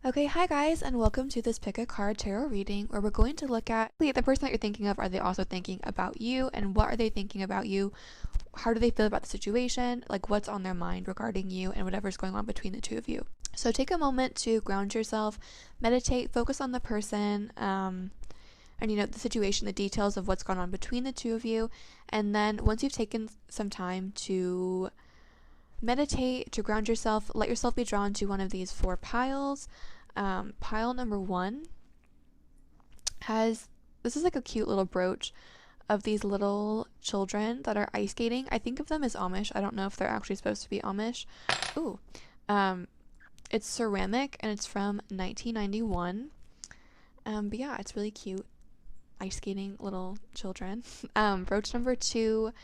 Okay, hi guys, and welcome to this Pick a Card Tarot reading where we're going to look at the person that you're thinking of. Are they also thinking about you? And what are they thinking about you? How do they feel about the situation? Like, what's on their mind regarding you and whatever's going on between the two of you? So take a moment to ground yourself, meditate, focus on the person, and the situation, the details of what's gone on between the two of you. And then once you've taken some time to meditate, to ground yourself, let yourself be drawn to one of these four piles. Pile number one this is like a cute little brooch of these little children that are ice skating. I think of them as Amish. I don't know if they're actually supposed to be Amish. Ooh. It's ceramic and it's from 1991. But yeah, it's really cute. Ice skating little children. Brooch number two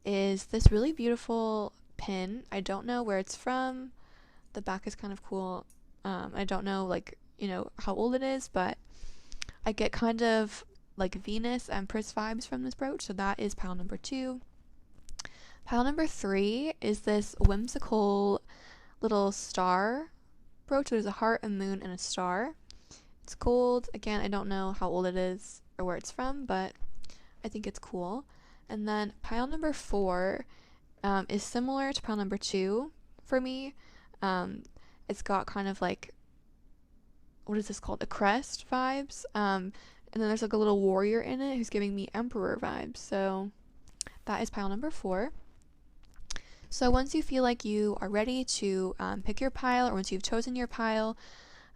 is this really beautiful pin. I don't know where it's from. The back is kind of cool. I don't know, how old it is, but I get kind of like Venus Empress vibes from this brooch, so that is pile number two. Pile number three is this whimsical little star brooch. There's a heart, a moon, and a star. It's gold. Again, I don't know how old it is or where it's from, but I think it's cool. And then pile number four is similar to pile number two for me. It's got kind of like, what is this called? A crest vibes. And then there's like a little warrior in it who's giving me emperor vibes. So that is pile number four. So once you feel like you are ready to pick your pile, or once you've chosen your pile,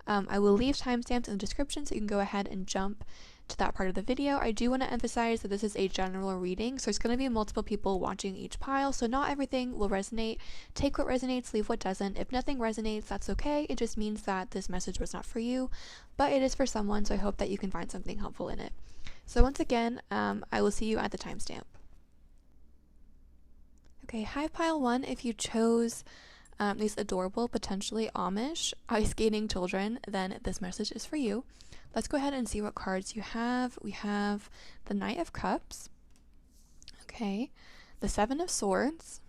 I will leave timestamps in the description so you can go ahead and jump to that part of the video. I do want to emphasize that this is a general reading, so there's going to be multiple people watching each pile, so not everything will resonate. Take what resonates, leave what doesn't. If nothing resonates, that's okay. It just means that this message was not for you, but it is for someone, so I hope that you can find something helpful in it. So once again, I will see you at the timestamp. Okay, hi pile one. If you chose these adorable, potentially Amish ice skating children, then this message is for you. Let's go ahead and see what cards you have. We have the Knight of Cups, okay, the Seven of Swords,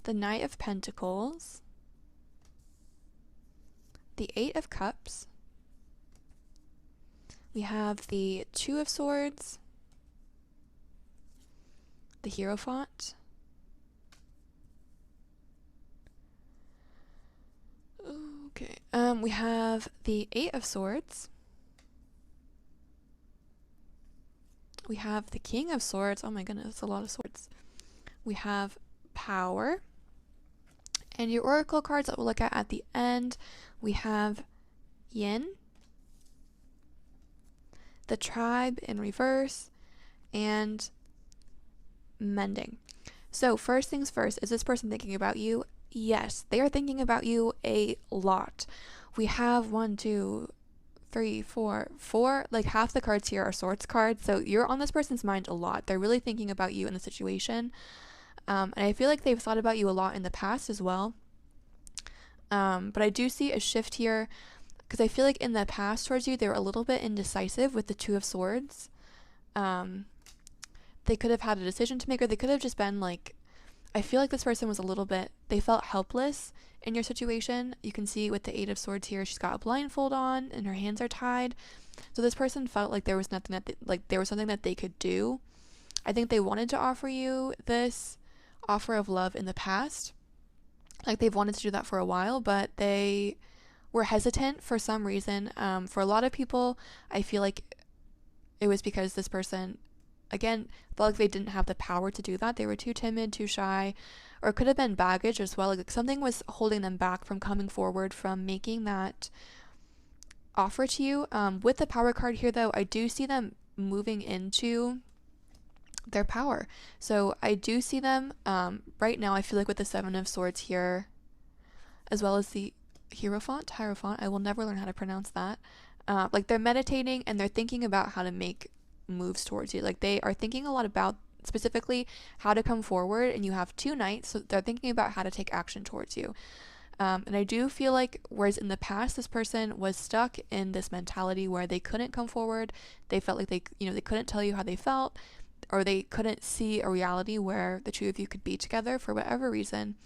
the Knight of Pentacles, the Eight of Cups, we have the Two of Swords, the Hierophant, okay, we have the Eight of Swords, we have the King of Swords. Oh my goodness, that's a lot of swords. We have Power, and your oracle cards that we'll look at the end, we have Yin, the Tribe in reverse, and Mending. So first things first, is this person thinking about you? Yes, they are thinking about you a lot. We have 1, 2, 3, 4, like half the cards here are swords cards, so you're on this person's mind a lot. They're really thinking about you in the situation, and I feel like they've thought about you a lot in the past as well. But I do see a shift here, because I feel like in the past towards you, they were a little bit indecisive with the Two of Swords. They could have had a decision to make, or they could have just been like, I feel like this person was a little bit, they felt helpless in your situation. You can see with the Eight of Swords here, she's got a blindfold on and her hands are tied. So this person felt like there was nothing that there was something that they could do. I think they wanted to offer you this offer of love in the past. Like they've wanted to do that for a while, but they were hesitant for some reason. For a lot of people, I feel like it was because this person, again, felt like they didn't have the power to do that. They were too timid, too shy, or it could have been baggage as well. Like something was holding them back from coming forward, from making that offer to you. With the Power card here, though, I do see them moving into their power. So I do see them right now. I feel like with the Seven of Swords here, as well as the Hierophant, I will never learn how to pronounce that. Like they're meditating and they're thinking about how to make moves towards you. Like they are thinking a lot about specifically how to come forward, and you have two knights, so they're thinking about how to take action towards you. And I do feel like, whereas in the past this person was stuck in this mentality where they couldn't come forward, they felt like they couldn't tell you how they felt, or they couldn't see a reality where the two of you could be together for whatever reason.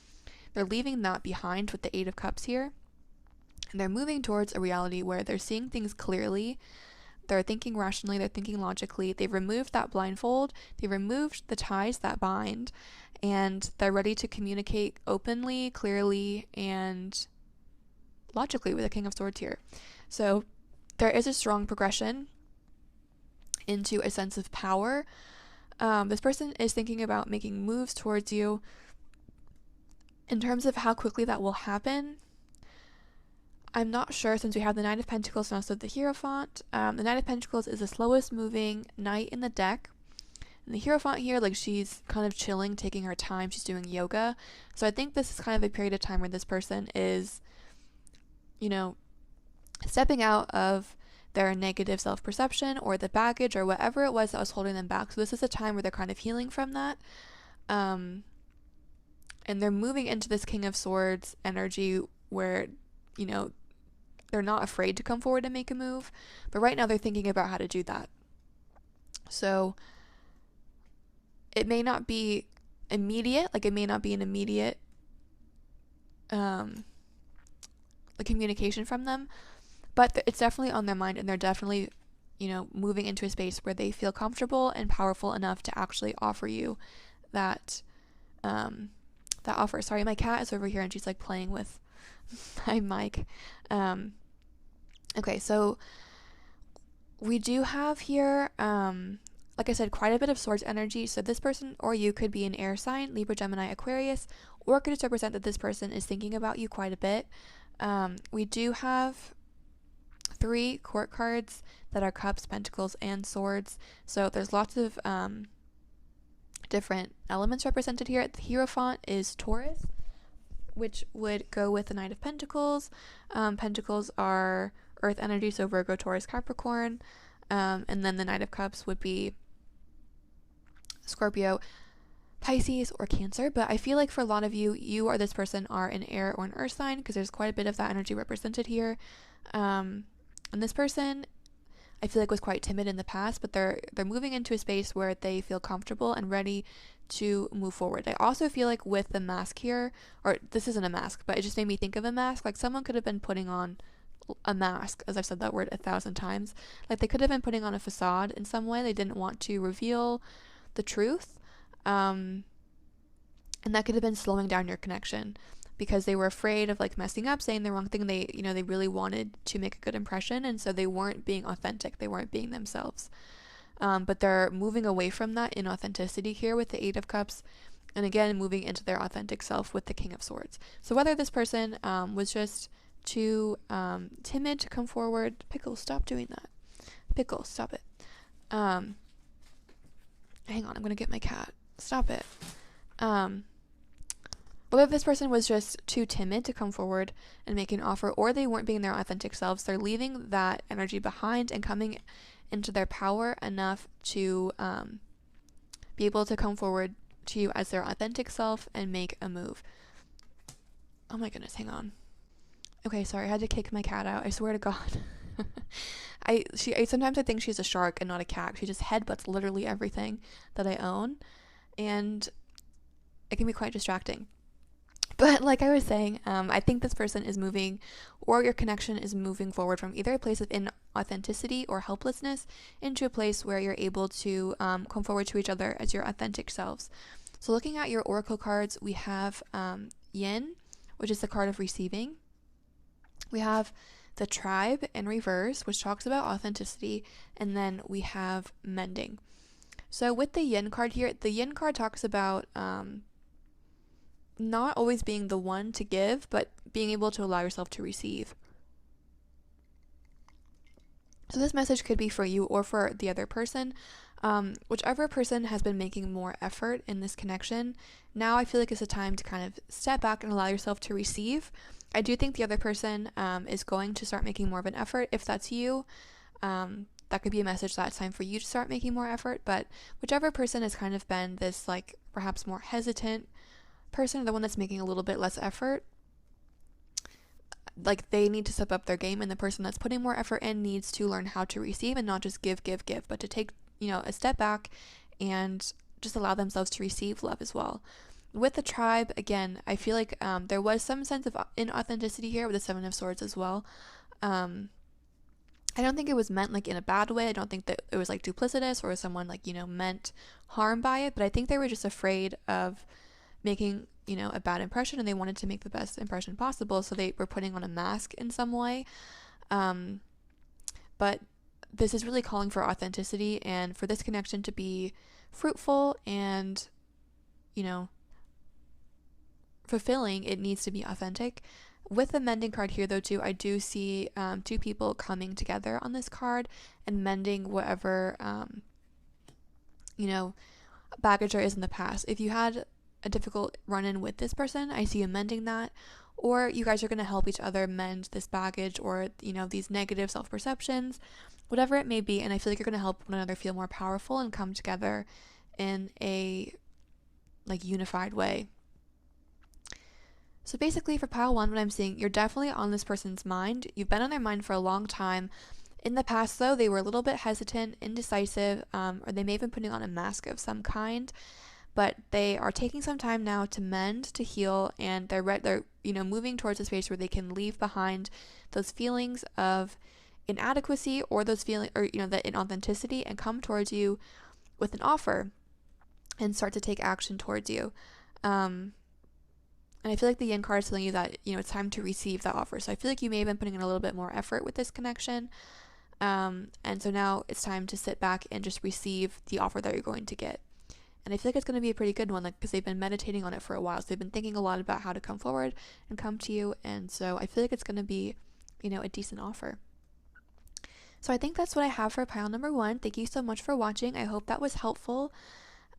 They're leaving that behind with the Eight of Cups here. And they're moving towards a reality where they're seeing things clearly, they're thinking rationally, they're thinking logically. They've removed that blindfold, they've removed the ties that bind, and they're ready to communicate openly, clearly, and logically with the King of Swords here. So there is a strong progression into a sense of power. This person is thinking about making moves towards you. In terms of how quickly that will happen, I'm not sure, since we have the Knight of Pentacles and also the Hierophant. The Knight of Pentacles is the slowest moving knight in the deck. And the Hierophant here, like, she's kind of chilling, taking her time. She's doing yoga. So I think this is kind of a period of time where this person is, you know, stepping out of their negative self-perception or the baggage or whatever it was that was holding them back. So this is a time where they're kind of healing from that. And they're moving into this King of Swords energy where, you know, they're not afraid to come forward and make a move, but right now they're thinking about how to do that. So it may not be immediate, like it may not be an immediate communication from them, but it's definitely on their mind, and they're definitely, you know, moving into a space where they feel comfortable and powerful enough to actually offer you that offer. Sorry, my cat is over here and she's like playing with my mic. Okay, so we do have here, like I said, quite a bit of swords energy. So this person or you could be an air sign, Libra, Gemini, Aquarius, or could just represent that this person is thinking about you quite a bit. We do have 3 court cards that are cups, pentacles, and swords. So there's lots of different elements represented here. The Hierophant is Taurus, which would go with the Knight of Pentacles. Pentacles are earth energy, so Virgo, Taurus, Capricorn. And then the Knight of Cups would be Scorpio, Pisces, or Cancer. But I feel like for a lot of you, you or this person are an air or an earth sign, because there's quite a bit of that energy represented here. And this person, I feel like, was quite timid in the past, but they're moving into a space where they feel comfortable and ready to move forward. I also feel like with the mask here, or this isn't a mask, but it just made me think of a mask. Like someone could have been putting on a mask, as I've said that word 1,000 times. Like they could have been putting on a facade in some way. They didn't want to reveal the truth. And that could have been slowing down your connection because they were afraid of like messing up, saying the wrong thing. They, you know, they really wanted to make a good impression, and so they weren't being authentic. They weren't being themselves. But they're moving away from that inauthenticity here with the 8 of Cups, and again moving into their authentic self with the King of Swords. So whether this person was just too timid to come forward, Pickles, stop doing that. Pickles, stop it. Hang on, I'm gonna get my cat. Stop it. Whether this person was just too timid to come forward and make an offer, or they weren't being their authentic selves, they're leaving that energy behind and coming into their power enough to be able to come forward to you as their authentic self and make a move. Oh my goodness, hang on. Okay, sorry, I had to kick my cat out. I swear to God. Sometimes I think she's a shark and not a cat. She just headbutts literally everything that I own, and it can be quite distracting. But like I was saying, I think this person is moving, or your connection is moving forward from either a place of inauthenticity or helplessness into a place where you're able to come forward to each other as your authentic selves. So looking at your oracle cards, we have Yin, which is the card of receiving. We have the Tribe in reverse, which talks about authenticity, and then we have mending. So with the Yin card here, the Yin card talks about not always being the one to give, but being able to allow yourself to receive. So this message could be for you or for the other person. Whichever person has been making more effort in this connection, now I feel like it's a time to kind of step back and allow yourself to receive. I do think the other person is going to start making more of an effort. If that's you, that could be a message that it's time for you to start making more effort. But whichever person has kind of been this like perhaps more hesitant person, the one that's making a little bit less effort, like they need to step up their game, and the person that's putting more effort in needs to learn how to receive and not just give, but to take, a step back and just allow themselves to receive love as well. with the tribe, again, I feel like there was some sense of inauthenticity here with the Seven of Swords as well. I don't think it was meant like in a bad way. I don't think that it was like duplicitous or someone like, meant harm by it, but I think they were just afraid of making, a bad impression, and they wanted to make the best impression possible. So they were putting on a mask in some way. But this is really calling for authenticity, and for this connection to be fruitful and, fulfilling, it needs to be authentic. With the mending card here, though, too, I do see two people coming together on this card and mending whatever, baggage there is in the past. If you had a difficult run-in with this person, I see you mending that, or you guys are going to help each other mend this baggage or, these negative self-perceptions, whatever it may be. And I feel like you're going to help one another feel more powerful and come together in a, unified way. So basically for pile 1, what I'm seeing, you're definitely on this person's mind. You've been on their mind for a long time. In the past, though, they were a little bit hesitant, indecisive, or they may have been putting on a mask of some kind, but they are taking some time now to mend, to heal, and they're moving towards a space where they can leave behind those feelings of inadequacy or those feelings, or that inauthenticity, and come towards you with an offer and start to take action towards you. And I feel like the yin card is telling you that, it's time to receive that offer. So I feel like you may have been putting in a little bit more effort with this connection. And so now it's time to sit back and just receive the offer that you're going to get. And I feel like it's going to be a pretty good one, because they've been meditating on it for a while. So they've been thinking a lot about how to come forward and come to you. And so I feel like it's going to be, a decent offer. So I think that's what I have for pile number 1. Thank you so much for watching. I hope that was helpful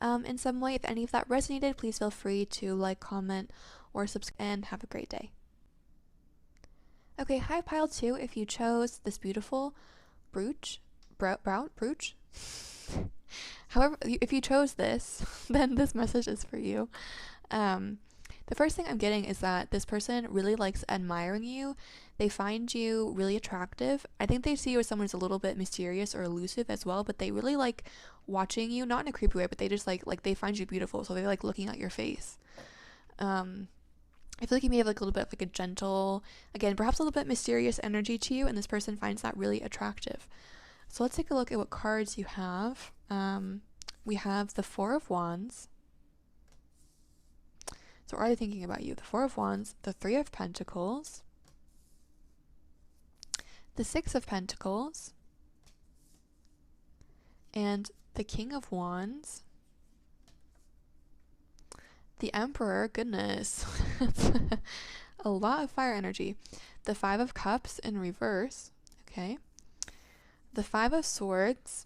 in some way. If any of that resonated, please feel free to like, comment, or subscribe, and have a great day. Okay, hi pile 2. If you chose this beautiful brooch, however, if you chose this, then this message is for you. The first thing I'm getting is that this person really likes admiring you. They find you really attractive. I think they see you as someone who's a little bit mysterious or elusive as well, but they really like watching you, not in a creepy way, but they just like they find you beautiful, so they like looking at your face. I feel like you may have like a little bit of like a gentle, again, perhaps a little bit mysterious energy to you, and this person finds that really attractive. So let's take a look at what cards you have. We have the Four of Wands. So what are they thinking about you? The Four of Wands, the Three of Pentacles, the Six of Pentacles, and the King of Wands. The Emperor, goodness, a lot of fire energy. The Five of Cups in reverse, okay. The Five of Swords,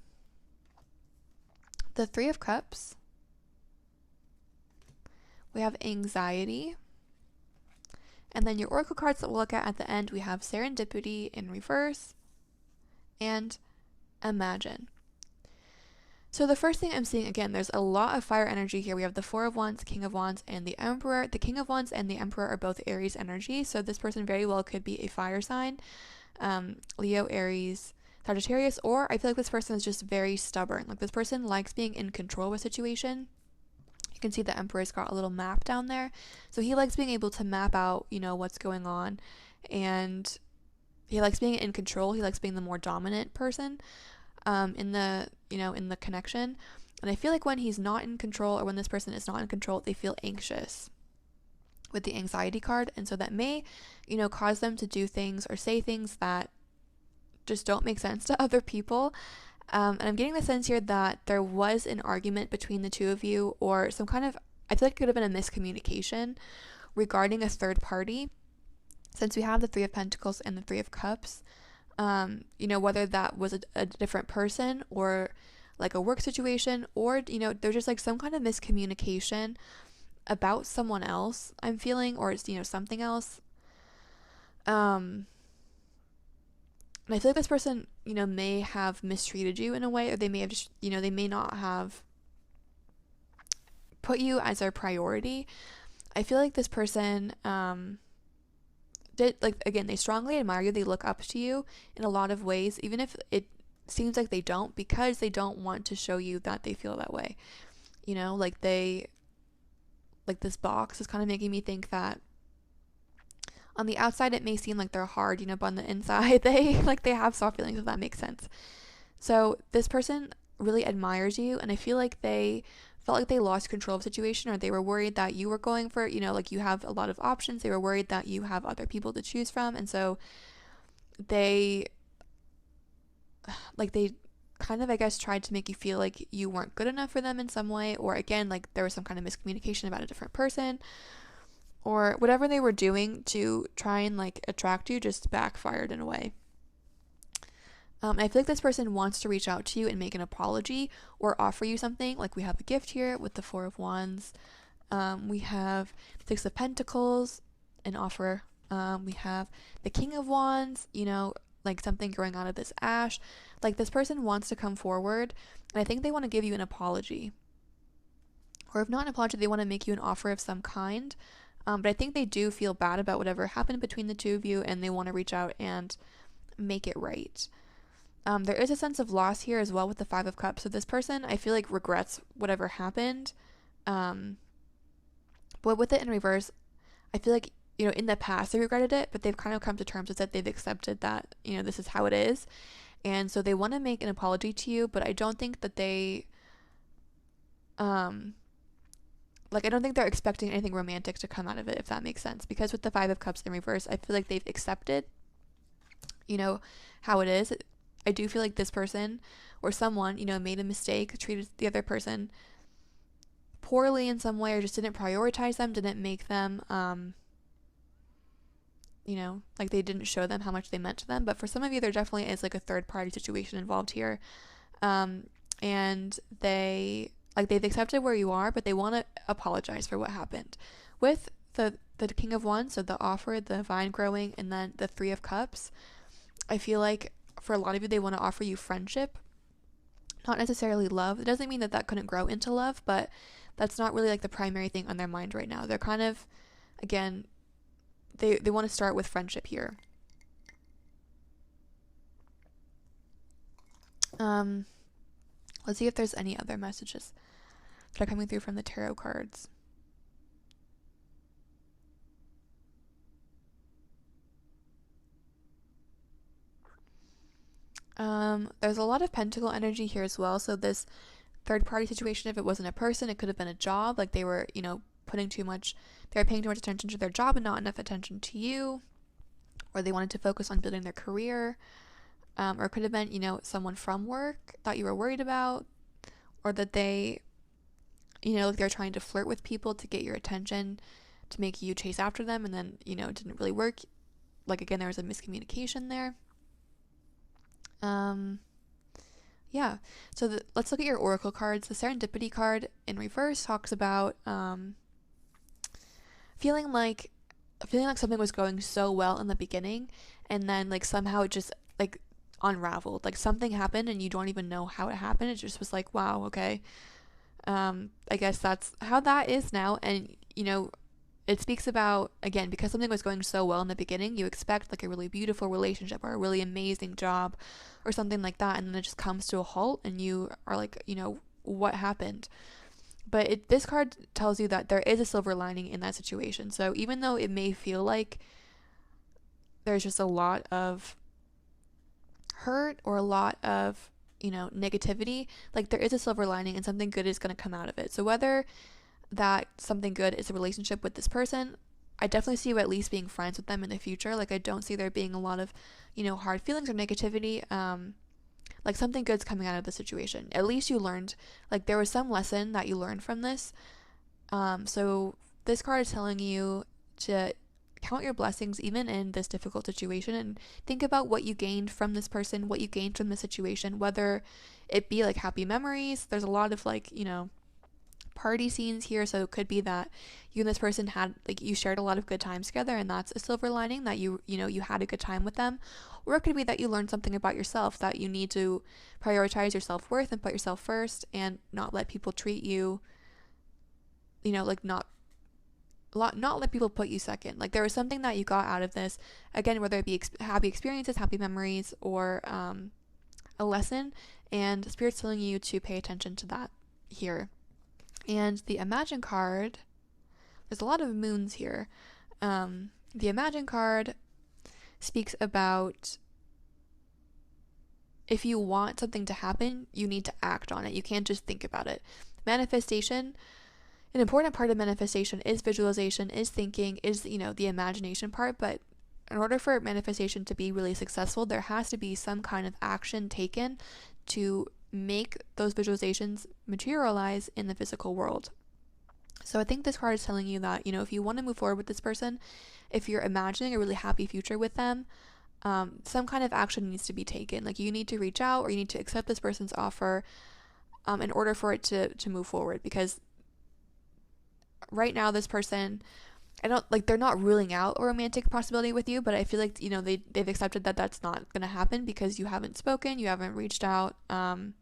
the Three of Cups. We have Anxiety. And then your oracle cards that we'll look at the end, we have Serendipity in reverse and Imagine. So the first thing I'm seeing, again, there's a lot of fire energy here. We have the Four of Wands, King of Wands, and the Emperor. The King of Wands and the Emperor are both Aries energy, so this person very well could be a fire sign, Leo, Aries, Sagittarius, or I feel like this person is just very stubborn. Like this person likes being in control of a situation. You can see the Emperor's got a little map down there, so he likes being able to map out, what's going on, and he likes being in control. He likes being the more dominant person in the connection. And I feel like when he's not in control, or when this person is not in control, they feel anxious with the Anxiety card, and so that may cause them to do things or say things that just don't make sense to other people. And I'm getting the sense here that there was an argument between the two of you, or some kind of, I feel like it could have been a miscommunication regarding a third party, since we have the Three of Pentacles and the Three of Cups. Whether that was a different person, or like a work situation, or there's just like some kind of miscommunication about someone else, I'm feeling, or it's something else. And I feel like this person may have mistreated you in a way, or they may have just they may not have put you as their priority. I feel like this person they strongly admire you. They look up to you in a lot of ways, even if it seems like they don't, because they don't want to show you that they feel that way. like this box is kind of making me think that on the outside it may seem like they're hard, you know, but on the inside they they have soft feelings, if that makes sense. So this person really admires you, and I feel like they felt like they lost control of the situation, or they were worried that you were going for, you know, like you have a lot of options. They were worried that you have other people to choose from, and so they they kind of, I guess, tried to make you feel like you weren't good enough for them in some way, or again, like there was some kind of miscommunication about a different person, or whatever they were doing to try and like attract you just backfired in a way. I feel like this person wants to reach out to you and make an apology or offer you something. Like we have a gift here with the Four of Wands. We have Six of Pentacles, an offer. We have the King of Wands, you know, like something growing out of this ash. Like this person wants to come forward, and I think they want to give you an apology. Or if not an apology, they want to make you an offer of some kind. But I think they do feel bad about whatever happened between the two of you, and they want to reach out and make it right. There is a sense of loss here as well with the Five of Cups. So this person, I feel like, regrets whatever happened. But with it in reverse, I feel like, you know, in the past they regretted it, but they've kind of come to terms with it. They've accepted that, you know, this is how it is. And so they want to make an apology to you, but I don't think that they, I don't think they're expecting anything romantic to come out of it, if that makes sense. Because with the Five of Cups in reverse, I feel like they've accepted, you know, how it is. I do feel like this person or someone, you know, made a mistake, treated the other person poorly in some way, or just didn't prioritize them, didn't make them, you know, like they didn't show them how much they meant to them. But for some of you, there definitely is like a third party situation involved here. And they've accepted where you are, but they want to apologize for what happened. With the King of Wands, so the offer, the vine growing, and then the Three of Cups, I feel like for a lot of you, they want to offer you friendship, not necessarily love. It doesn't mean that that couldn't grow into love, but that's not really like the primary thing on their mind right now. They're kind of, again, they want to start with friendship here. Let's see if there's any other messages that are coming through from the tarot cards. There's a lot of pentacle energy here as well. So this third party situation, if it wasn't a person, it could have been a job. Like they were, you know, they were paying too much attention to their job and not enough attention to you, or they wanted to focus on building their career. Or it could have been, you know, someone from work that you were worried about, or that they, you know, like they're trying to flirt with people to get your attention, to make you chase after them, and then, you know, it didn't really work. Like again, there was a miscommunication there. Yeah, so let's look at your oracle cards. The Serendipity card in reverse talks about feeling like something was going so well in the beginning, and then like somehow it just like unraveled. Like something happened and you don't even know how it happened. It just was like, wow, okay. I guess that's how that is now. And you know, it speaks about, again, because something was going so well in the beginning, you expect like a really beautiful relationship or a really amazing job or something like that, and then it just comes to a halt and you are like, you know, what happened? But this card tells you that there is a silver lining in that situation. So even though it may feel like there's just a lot of hurt or a lot of, you know, negativity, like there is a silver lining and something good is going to come out of it. So whether that something good is a relationship with this person, I definitely see you at least being friends with them in the future. Like I don't see there being a lot of, you know, hard feelings or negativity. Like something good's coming out of the situation. At least you learned, like there was some lesson that you learned from this. So this card is telling you to count your blessings even in this difficult situation, and think about what you gained from this person, what you gained from the situation, whether it be like happy memories. There's a lot of like, you know, party scenes here, so it could be that you and this person had, like, you shared a lot of good times together, and that's a silver lining, that you know, you had a good time with them. Or it could be that you learned something about yourself, that you need to prioritize your self-worth and put yourself first, and not let people treat you, you know, like not let people put you second. Like there was something that you got out of this, again, whether it be happy experiences, happy memories, or a lesson, and Spirit's telling you to pay attention to that here. And the Imagine card there's a lot of moons here. The Imagine card speaks about if you want something to happen, you need to act on it. You can't just think about it. Manifestation, an important part of manifestation is visualization, is thinking, is, the imagination part. But in order for manifestation to be really successful, there has to be some kind of action taken to make those visualizations materialize in the physical world. So I think this card is telling you that, if you want to move forward with this person, if you're imagining a really happy future with them, some kind of action needs to be taken. Like, you need to reach out, or you need to accept this person's offer in order for it to move forward. Because right now, this person, they're not ruling out a romantic possibility with you, but I feel like, they've accepted that that's not going to happen because you haven't spoken, you haven't reached out, and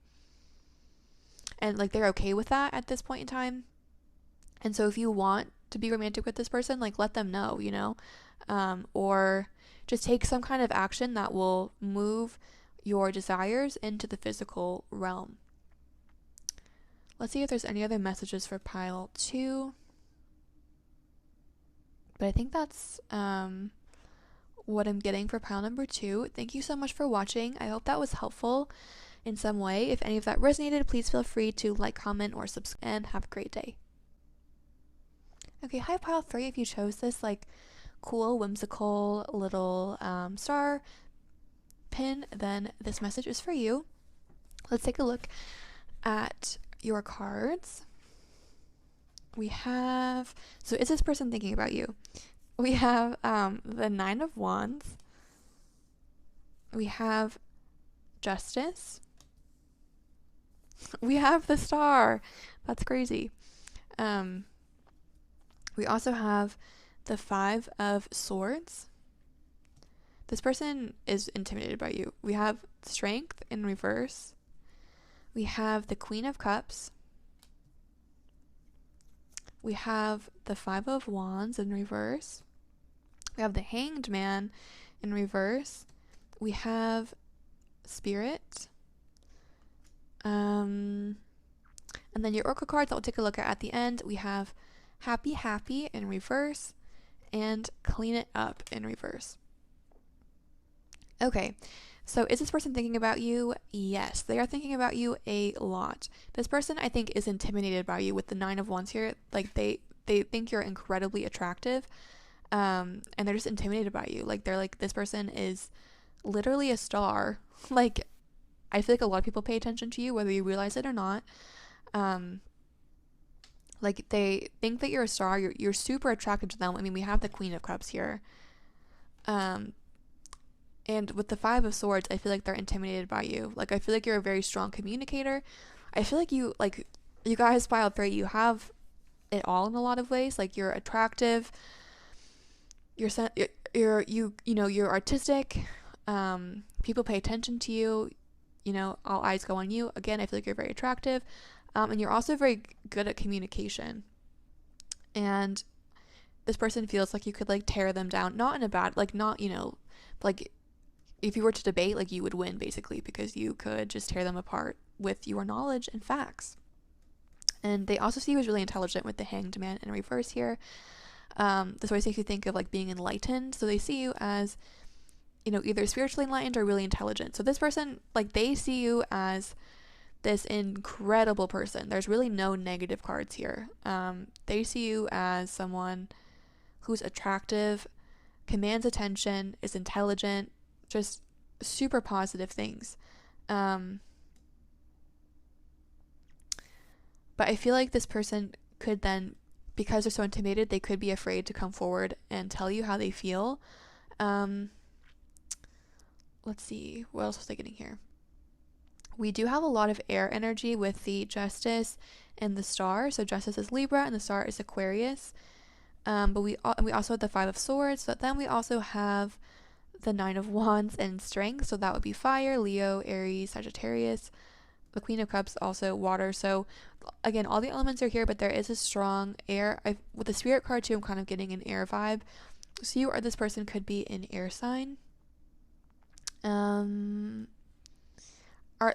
like, they're okay with that at this point in time. And so if you want to be romantic with this person, like, let them know, or just take some kind of action that will move your desires into the physical realm. Let's see if there's any other messages for pile 2. But I think that's what I'm getting for pile number 2. Thank you so much for watching. I hope that was helpful in some way. If any of that resonated, please feel free to like, comment, or subscribe, and have a great day. Okay, hi pile 3. If you chose this like cool, whimsical little star pin, then this message is for you. Let's take a look at your cards. We have, so is this person thinking about you? We have the 9 of Wands. We have Justice. We have the Star. That's crazy. We also have the 5 of Swords. This person is intimidated by you. We have Strength in reverse. We have the Queen of Cups. We have the 5 of Wands in reverse. We have the Hanged Man in reverse. We have Spirit. And then your Oracle cards that we'll take a look at the end. We have Happy Happy in reverse and Clean It Up in reverse. Okay, so is this person thinking about you? Yes, they are thinking about you a lot. This person, I think, is intimidated by you with the 9 of Wands here. Like, they think you're incredibly attractive, and they're just intimidated by you. Like, they're like, this person is literally a star. Like, I feel like a lot of people pay attention to you, whether you realize it or not. Like, they think that you're a star. You're super attractive to them. I mean, we have the Queen of Cups here. And with the 5 of Swords, I feel like they're intimidated by you. Like, I feel like you're a very strong communicator. I feel like you guys, pile 3, you have it all in a lot of ways. Like, you're attractive. You're artistic. People pay attention to you. All eyes go on you. Again, I feel like you're very attractive. And you're also very good at communication. And this person feels like you could, like, tear them down. Not in a bad, like, not, like, if you were to debate, like, you would win, basically, because you could just tear them apart with your knowledge and facts. And they also see you as really intelligent with the Hanged Man in reverse here. This always makes you think of, like, being enlightened. So they see you as, either spiritually enlightened or really intelligent. So this person, like, they see you as this incredible person. There's really no negative cards here. They see you as someone who's attractive, commands attention, is intelligent, just super positive things. But I feel like this person could then, because they're so intimidated, they could be afraid to come forward and tell you how they feel. Let's see, what else was I getting here? We do have a lot of air energy with the Justice and the Star. So Justice is Libra and the Star is Aquarius. But we also have the 5 of Swords. So then we also have the 9 of Wands and Strength. So that would be Fire, Leo, Aries, Sagittarius. The Queen of Cups, also water. So again, all the elements are here, but there is a strong air. With the Spirit card too, I'm kind of getting an air vibe. So you or this person could be an air sign.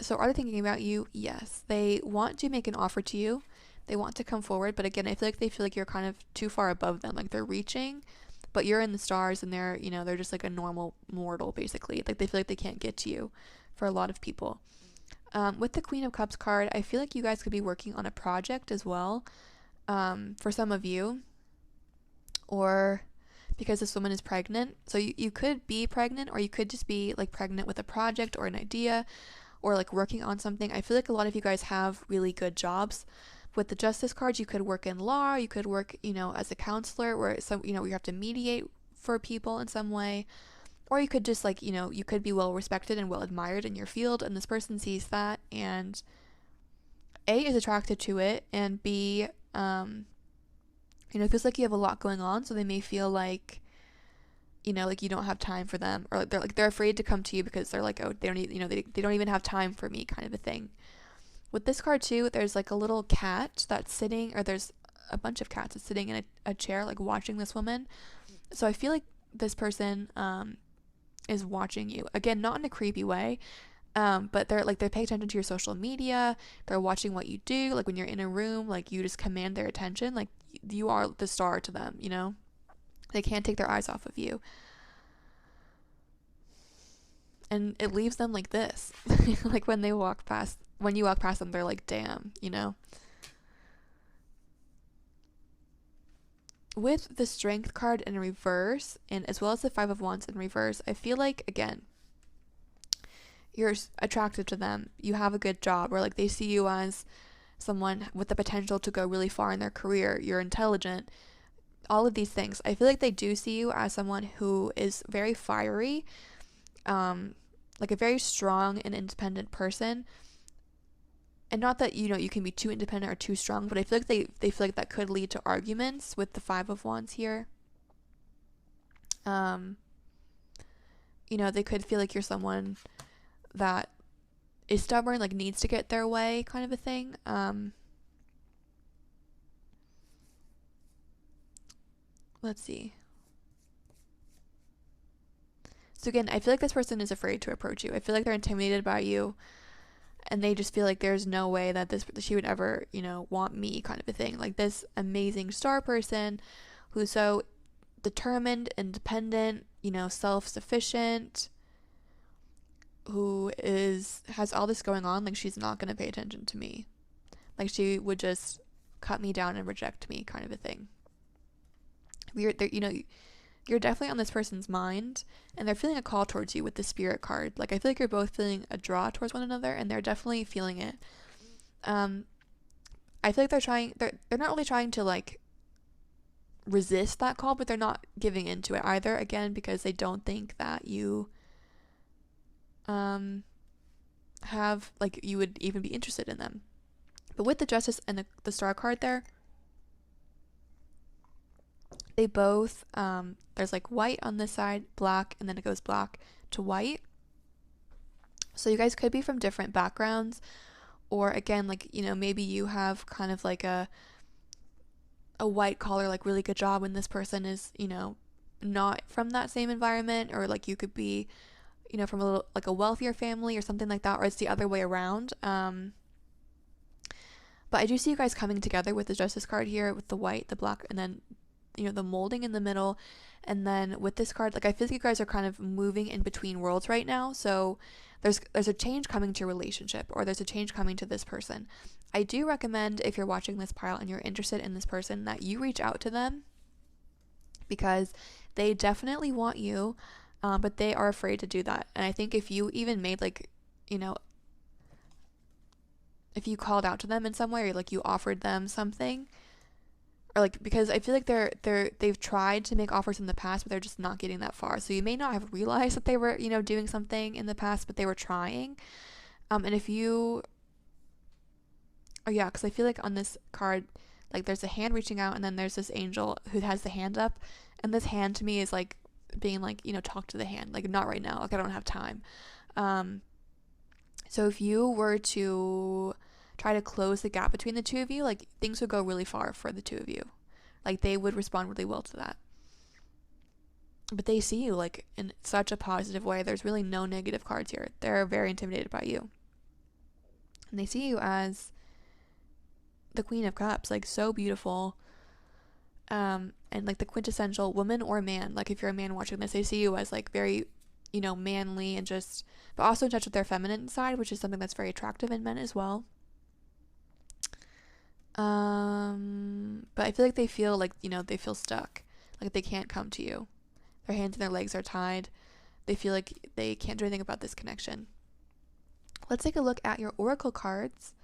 So are they thinking about you? Yes. They want to make an offer to you. They want to come forward, but again, I feel like they feel like you're kind of too far above them. Like they're reaching, but you're in the stars and they're, they're just like a normal mortal basically. Like they feel like they can't get to you for a lot of people. With the Queen of Cups card, I feel like you guys could be working on a project as well, for some of you, or because this woman is pregnant. So you could be pregnant, or you could just be like pregnant with a project or an idea, or like working on something. I feel like a lot of you guys have really good jobs. With the Justice cards, you could work in law, you could work, as a counselor, where you have to mediate for people in some way. Or you could just like, you could be well respected and well admired in your field, and this person sees that and A, is attracted to it, and B, feels like you have a lot going on, so they may feel like, like you don't have time for them, or they're afraid to come to you because they're like, oh, they don't, they don't even have time for me, kind of a thing. With this card too, there's like a little cat that's sitting, or there's a bunch of cats that's sitting in a chair, like watching this woman. So I feel like this person, is watching you. Again, not in a creepy way, but they're paying attention to your social media. They're watching what you do. Like when you're in a room, like you just command their attention. Like you are the star to them, They can't take their eyes off of you. And it leaves them like this. Like when you walk past them, they're like, damn, With the Strength card in reverse, and as well as the Five of Wands in reverse, I feel like, again, you're attracted to them. You have a good job, or like they see you as someone with the potential to go really far in their career. You're intelligent. All of these things. I feel like they do see you as someone who is very fiery, like a very strong and independent person. And not that, you can be too independent or too strong, but I feel like they feel like that could lead to arguments with the Five of Wands here. They could feel like you're someone that is stubborn, like needs to get their way, kind of a thing. Let's see. So again, I feel like this person is afraid to approach you. I feel like they're intimidated by you. And they just feel like there's no way that she would ever, want me, kind of a thing. Like this amazing star person who's so determined, independent, self-sufficient, who has all this going on. Like she's not going to pay attention to me. Like she would just cut me down and reject me, kind of a thing. You're definitely on this person's mind, and they're feeling a call towards you with the Spirit card. Like I feel like you're both feeling a draw towards one another, and they're definitely feeling it. I feel like they're not really trying to like resist that call, but they're not giving into it either, again, because they don't think that you have, like, you would even be interested in them. But with the Justice and the Star card there, they both, there's like white on this side, black, and then it goes black to white. So you guys could be from different backgrounds, or again, like, maybe you have kind of like a white collar, like really good job, when this person is, not from that same environment, or like you could be, from a wealthier family or something like that, or it's the other way around. But I do see you guys coming together with the Justice card here, with the white, the black, and then the molding in the middle. And then with this card, like I feel like you guys are kind of moving in between worlds right now. So there's a change coming to your relationship, or there's a change coming to this person. I do recommend, if you're watching this pile and you're interested in this person, that you reach out to them, because they definitely want you, but they are afraid to do that. And I think if you even made like, if you called out to them in some way, or like you offered them something, or like, because I feel like they've tried to make offers in the past, but they're just not getting that far. So you may not have realized that they were, doing something in the past, but they were trying. And if you, oh yeah, because I feel like on this card, like there's a hand reaching out, and then there's this angel who has the hand up, and this hand to me is like being like, talk to the hand, like not right now, like I don't have time. So if you were to try to close the gap between the two of you, like things would go really far for the two of you. Like they would respond really well to that. But they see you like in such a positive way. There's really no negative cards here. They're very intimidated by you. And they see you as the Queen of Cups, like so beautiful. And like the quintessential woman or man. Like if you're a man watching this, they see you as like very, you know, manly and just, but also in touch with their feminine side, which is something that's very attractive in men as well. But I feel like they feel like, you know, they feel stuck, like they can't come to you. Their hands and their legs are tied. They feel like they can't do anything about this connection. Let's take a look at your oracle cards.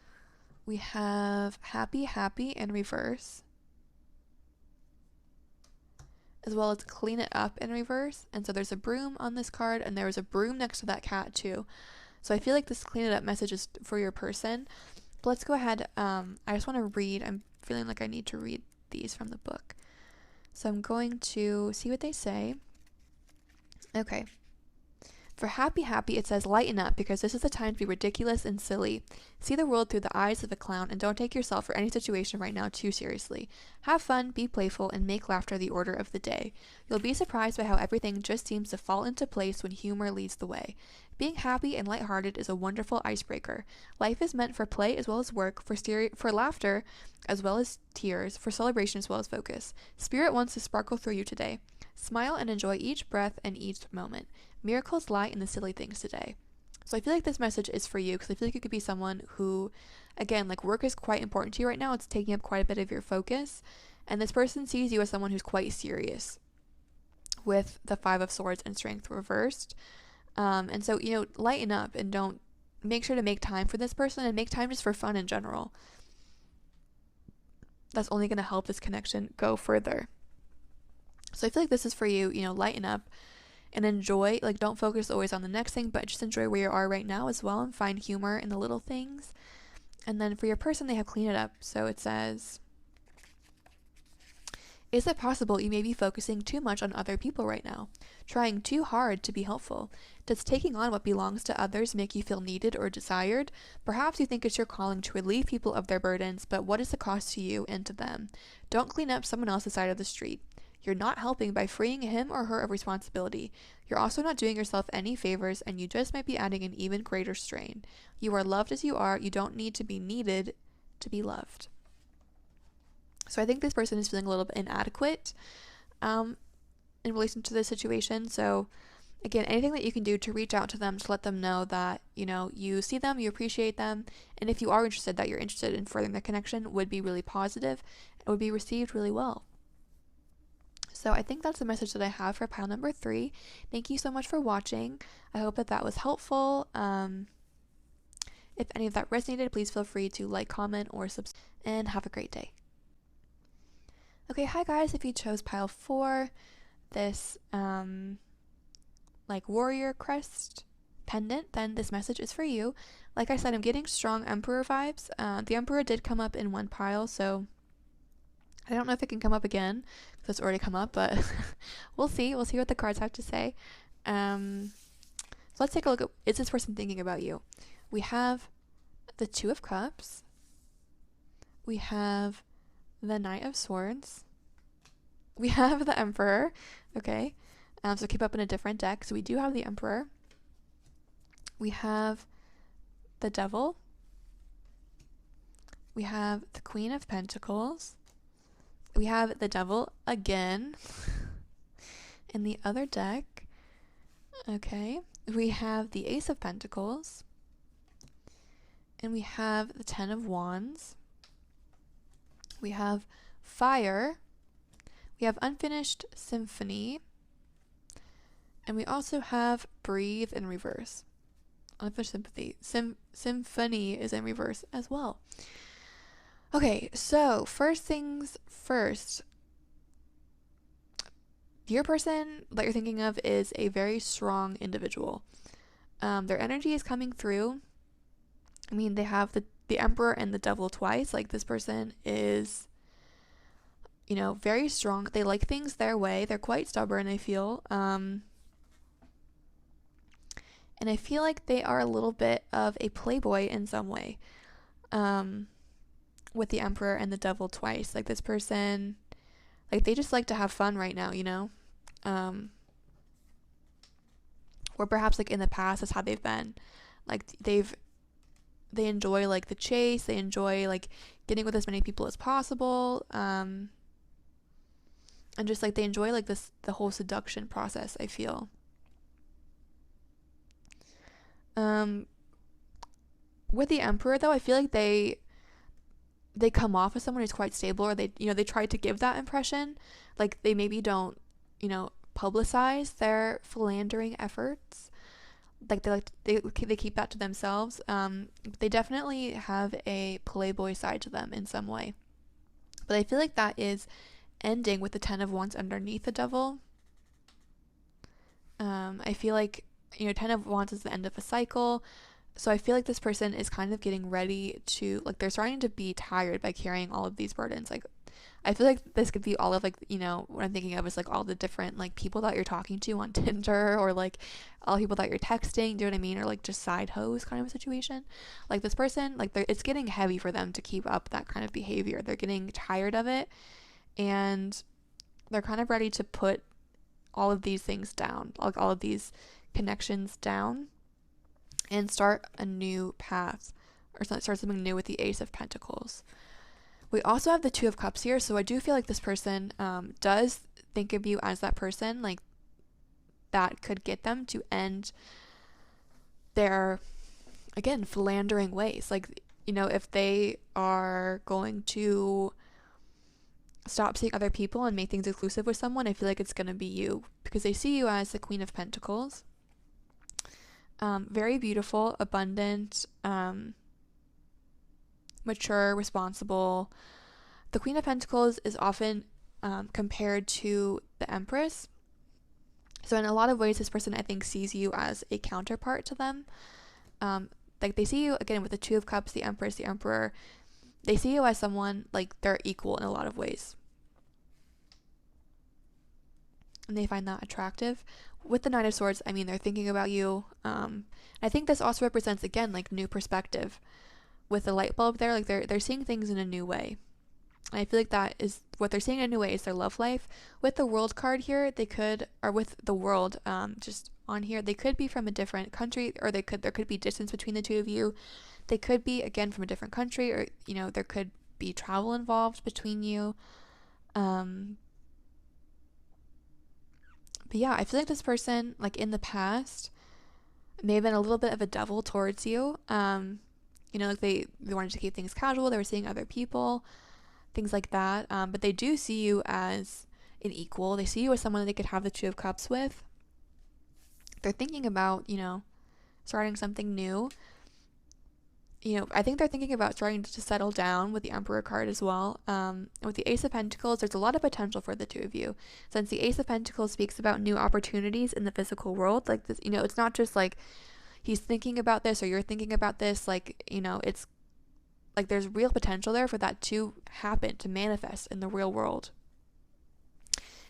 We have happy, happy in reverse, as well as clean it up in reverse. And so there's a broom on this card, and there was a broom next to that cat too. So I feel like this clean it up message is for your person. But let's go ahead. I just want to read. I'm feeling like I need to read these from the book. So I'm going to see what they say. Okay. For happy, happy, it says lighten up, because this is the time to be ridiculous and silly. See the world through the eyes of a clown, and don't take yourself or any situation right now too seriously. Have fun, be playful, and make laughter the order of the day. You'll be surprised by how everything just seems to fall into place when humor leads the way. Being happy and lighthearted is a wonderful icebreaker. Life is meant for play as well as work, for laughter as well as tears, for celebration as well as focus. Spirit wants to sparkle through you today. Smile and enjoy each breath and each moment. Miracles lie in the silly things today. So I feel like this message is for you, because I feel like you could be someone who, again, like work is quite important to you right now. It's taking up quite a bit of your focus. And this person sees you as someone who's quite serious with the Five of Swords and Strength reversed. And so, you know, lighten up and don't, make sure to make time for this person and make time just for fun in general. That's only going to help this connection go further. So I feel like this is for you, you know, lighten up and enjoy, like don't focus always on the next thing, but just enjoy where you are right now as well and find humor in the little things. And then for your person, they have clean it up. So it says, is it possible you may be focusing too much on other people right now? Trying too hard to be helpful? Does taking on what belongs to others make you feel needed or desired? Perhaps you think it's your calling to relieve people of their burdens, but what is the cost to you and to them? Don't clean up someone else's side of the street. You're not helping by freeing him or her of responsibility. You're also not doing yourself any favors, and you just might be adding an even greater strain. You are loved as you are. You don't need to be needed to be loved. So I think this person is feeling a little bit inadequate in relation to this situation. So again, anything that you can do to reach out to them to let them know that, you know, you see them, you appreciate them, and if you are interested, that you're interested in furthering the connection would be really positive and would be received really well. So I think that's the message that I have for pile number 3. Thank you so much for watching. I hope that that was helpful. If any of that resonated, please feel free to like, comment, or subscribe, and have a great day. Okay, hi guys. If you chose pile 4, this like warrior crest pendant, then this message is for you. Like I said, I'm getting strong Emperor vibes. The Emperor did come up in one pile, so I don't know if it can come up again because it's already come up, but we'll see. We'll see what the cards have to say. So let's take a look at, is this person thinking about you? We have the Two of Cups. We have the Knight of Swords. We have the Emperor. Okay. So keep up in a different deck. So we do have the Emperor. We have the Devil. We have the Queen of Pentacles. We have the Devil again in the other deck. Okay. We have the Ace of Pentacles. And we have the Ten of Wands. We have Fire. We have Unfinished Symphony. And we also have Breathe in reverse. Unfinished Sympathy. Symphony is in reverse as well. Okay, so first things first. Your person that you're thinking of is a very strong individual. Their energy is coming through. I mean, they have the Emperor and the Devil twice. Like, this person is, you know, very strong. They like things their way. They're quite stubborn, I feel. And I feel like they are a little bit of a playboy in some way. With the Emperor and the Devil twice. Like, this person, like, they just like to have fun right now, you know? Or perhaps, like, in the past, that's how they've been. Like, they've they enjoy like the chase, they enjoy like getting with as many people as possible, and just like they enjoy like the whole seduction process, I feel. With the Emperor though, I feel like they come off as someone who's quite stable, or they try to give that impression. Like they maybe don't, publicize their philandering efforts. Like they keep that to themselves. They definitely have a playboy side to them in some way. But I feel like that is ending with the 10 of Wands underneath the Devil. I feel like 10 of Wands is the end of a cycle. So I feel like this person is kind of getting ready to, like, they're starting to be tired by carrying all of these burdens. Like, I feel like this could be all of, like, what I'm thinking of is, like, all the different, like, people that you're talking to on Tinder, or, like, all the people that you're texting, do you know what I mean? Or, like, just side hoes kind of a situation. Like, this person, like, it's getting heavy for them to keep up that kind of behavior. They're getting tired of it, and they're kind of ready to put all of these things down, like, all of these connections down, and start a new path, or start something new with the Ace of Pentacles. We also have the Two of Cups here, so I do feel like this person does think of you as that person, like that could get them to end their, again, philandering ways. Like, if they are going to stop seeing other people and make things exclusive with someone, I feel like it's going to be you, because they see you as the Queen of Pentacles. Very beautiful, abundant, mature, responsible. The Queen of Pentacles is often compared to the Empress. So in a lot of ways, this person, I think, sees you as a counterpart to them. Like they see you, again, with the Two of Cups, the Empress, the Emperor. They see you as someone, like, they're equal in a lot of ways. And they find that attractive. With the Nine of Swords, I mean, they're thinking about you. I think this also represents, again, like, new perspective. With the light bulb there, like, they're seeing things in a new way. And I feel like that is what they're seeing in a new way is their love life. With the World card here, they could, or with the World, just on here, they could be from a different country, or there could be distance between the two of you. They could be, again, from a different country, or, there could be travel involved between you. But yeah, I feel like this person, like, in the past, may have been a little bit of a devil towards you. Like they wanted to keep things casual. They were seeing other people, things like that. But they do see you as an equal. They see you as someone that they could have the Two of Cups with. They're thinking about, starting something new. I think they're thinking about starting to settle down with the Emperor card as well. With the Ace of Pentacles, there's a lot of potential for the two of you. Since the Ace of Pentacles speaks about new opportunities in the physical world, like this, it's not just like he's thinking about this or you're thinking about this. Like, it's like there's real potential there for that to happen, to manifest in the real world.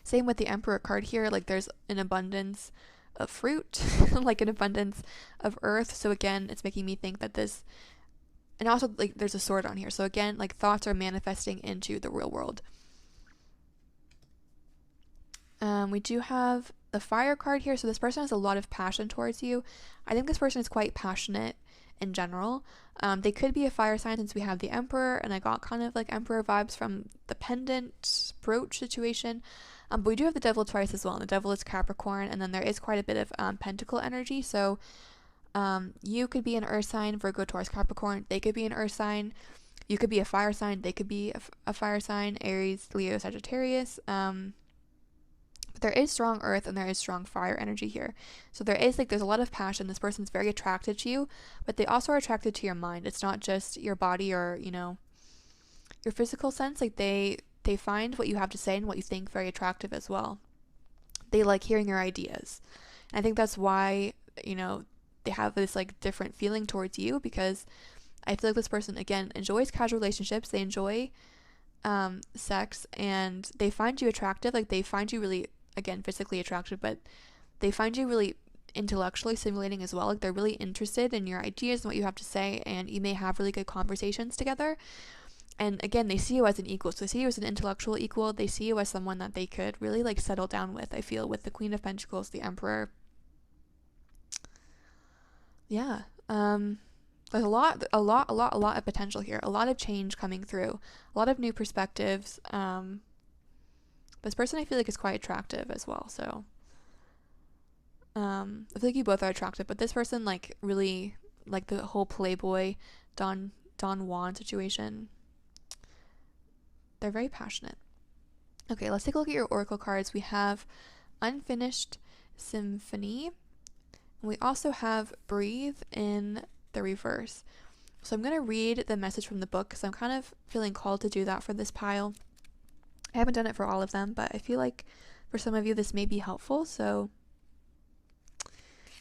Same with the Emperor card here. Like, there's an abundance of fruit, like an abundance of earth. So again, it's making me think that this, and also, like, there's a sword on here. So again, like, thoughts are manifesting into the real world. We do have the Fire card here. So this person has a lot of passion towards you. I think this person is quite passionate in general. They could be a fire sign since we have the Emperor, and I got kind of like Emperor vibes from the pendant brooch situation. But we do have the Devil twice as well, and the Devil is Capricorn, and then there is quite a bit of Pentacle energy. So you could be an earth sign, Virgo, Taurus, Capricorn. They could be an earth sign. You could be a fire sign. They could be a fire sign, Aries, Leo, Sagittarius. But there is strong earth and there is strong fire energy here. So there's a lot of passion. This person's very attracted to you, but they also are attracted to your mind. It's not just your body or, your physical sense. Like they find what you have to say and what you think very attractive as well. They like hearing your ideas. And I think that's why, they have this like different feeling towards you, because I feel like this person, again, enjoys casual relationships. They enjoy sex, and they find you attractive. Like they find you really, again, physically attractive, but they find you really intellectually stimulating as well. Like they're really interested in your ideas and what you have to say, and you may have really good conversations together. And again, they see you as an equal. So they see you as an intellectual equal. They see you as someone that they could really like settle down with, I feel, with the Queen of Pentacles, the Emperor. Yeah. There's a lot of potential here. A lot of change coming through. A lot of new perspectives. This person I feel like is quite attractive as well. So I feel like you both are attractive, but this person like really like the whole Playboy Don Juan situation. They're very passionate. Okay, let's take a look at your oracle cards. We have Unfinished Symphony. And we also have Breathe in the reverse. So I'm going to read the message from the book because I'm kind of feeling called to do that for this pile. I haven't done it for all of them, but I feel like for some of you this may be helpful. So,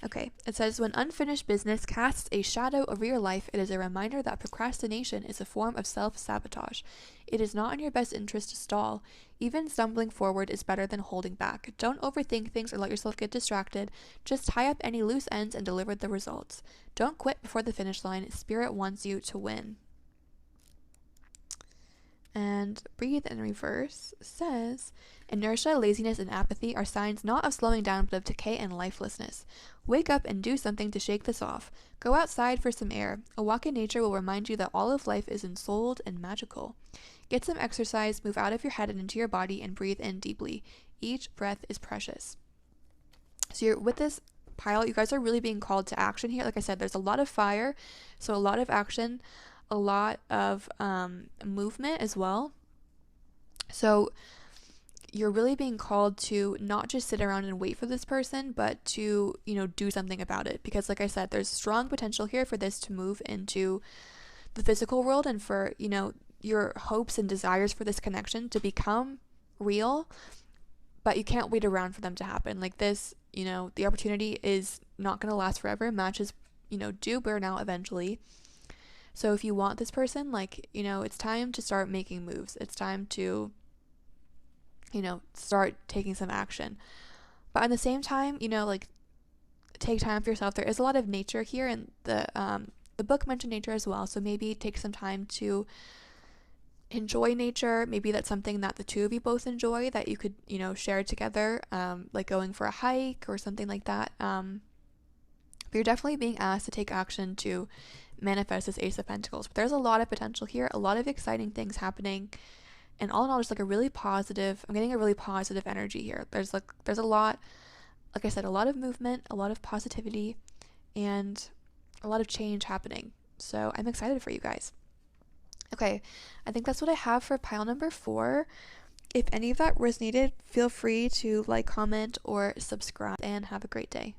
okay, it says, when unfinished business casts a shadow over your life, it is a reminder that procrastination is a form of self-sabotage. It is not in your best interest to stall. Even stumbling forward is better than holding back. Don't overthink things or let yourself get distracted. Just tie up any loose ends and deliver the results. Don't quit before the finish line. Spirit wants you to win. And Breathe in reverse says, inertia, laziness, and apathy are signs not of slowing down but of decay and lifelessness. Wake up and do something to shake this off. Go outside for some air. A walk in nature will remind you that all of life is ensouled and magical. Get some exercise, move out of your head and into your body, and breathe in deeply. Each breath is precious. So you're with this pile, you guys are really being called to action here. Like I said, there's a lot of fire, so a lot of action, a lot of movement as well. So you're really being called to not just sit around and wait for this person, but to, do something about it. Because like I said, there's strong potential here for this to move into the physical world and for, your hopes and desires for this connection to become real, but you can't wait around for them to happen. Like this, the opportunity is not going to last forever. Matches, do burn out eventually. So if you want this person, it's time to start making moves. It's time to, start taking some action. But at the same time, take time for yourself. There is a lot of nature here, and the book mentioned nature as well. So maybe take some time to enjoy nature. Maybe that's something that the two of you both enjoy that you could, share together, like going for a hike or something like that. But you're definitely being asked to take action to manifest this Ace of Pentacles. But there's a lot of potential here, a lot of exciting things happening, and all in all, just like I'm getting a really positive energy here. There's a lot, like I said, a lot of movement, a lot of positivity, and a lot of change happening. So I'm excited for you guys. Okay, I think that's what I have for pile number 4. If any of that resonated, feel free to like, comment, or subscribe, and have a great day.